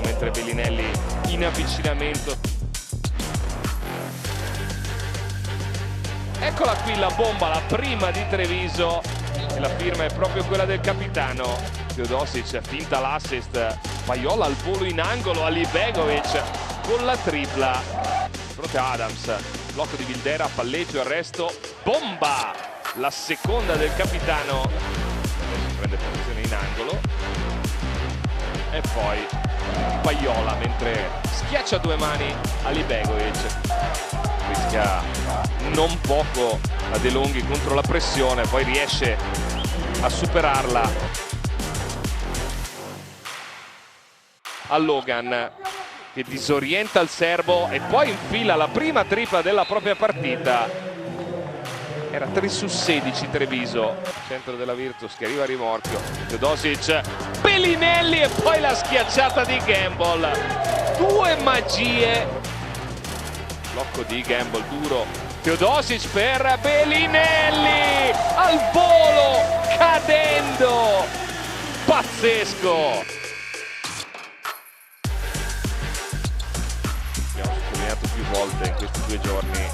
mentre Bellinelli in avvicinamento. Eccola qui la bomba, la prima di Treviso, e la firma è proprio quella del capitano. Teodosic finta l'assist, Paiola al volo in angolo, Alibegovic con la tripla. Fronte a Adams, blocco di Vildera, palleggio, arresto, bomba! La seconda del capitano. Adesso prende posizione in angolo. E poi Paiola mentre schiaccia a due mani Alibegovic. Rischia non poco la De Longhi contro la pressione, poi riesce a superarla. A Logan che disorienta il serbo e poi infila la prima tripla della propria partita. Era 3 su 16 Treviso, centro della Virtus che arriva a rimorchio. Teodosic, Bellinelli e poi la schiacciata di Gamble. Due magie. Blocco di Gamble duro. Teodosic per Bellinelli al volo, cadendo. Pazzesco. Abbiamo sottolineato più volte in questi 2 giorni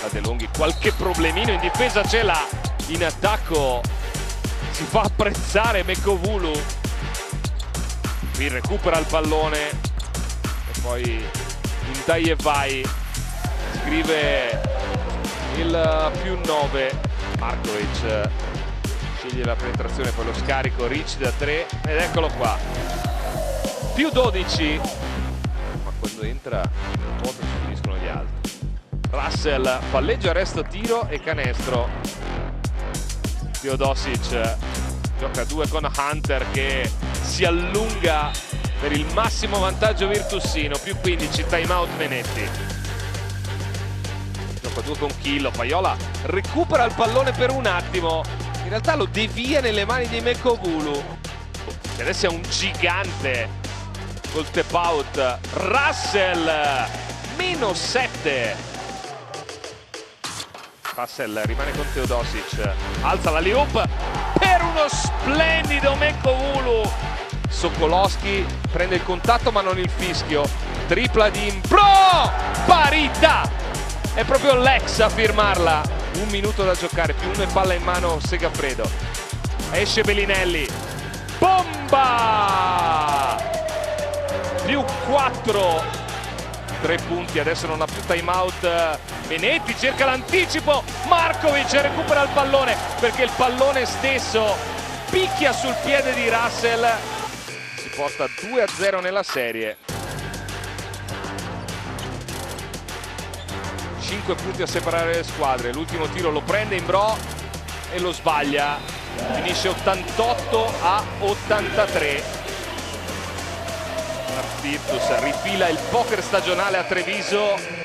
la De Longhi, qualche problemino in difesa ce l'ha, in attacco si fa apprezzare Mekovulu. Qui recupera il pallone e poi Indaievai scrive il +9. Markovic sceglie la penetrazione, poi lo scarico, Ricci da 3 ed eccolo qua, +12. Ma quando entra un po' si finiscono gli altri. Russell, palleggio, arresto, tiro e canestro. Teodosic gioca a 2 con Hunter che si allunga per il massimo vantaggio virtussino, +15, time out Menetti. Gioca a 2 con Chillo, Paiola recupera il pallone per un attimo, in realtà lo devia nelle mani di Mekovulu, che adesso è un gigante col tap out. Russell, -7. Russell rimane con Teodosic, alza la alley-oop per uno splendido Mekovulu. Sokolowski prende il contatto ma non il fischio. Tripla di Imbro, parità, è proprio l'ex a firmarla. 1 minuto da giocare, +1 e palla in mano Segafredo. Esce Bellinelli, bomba, +4. 3 punti, adesso non ha più time out. Menetti cerca l'anticipo, Markovic recupera il pallone perché il pallone stesso picchia sul piede di Russell. Si porta 2-0 nella serie. 5 punti a separare le squadre. L'ultimo tiro lo prende Imbro e lo sbaglia. Finisce 88-83. Virtus rifila il poker stagionale a Treviso.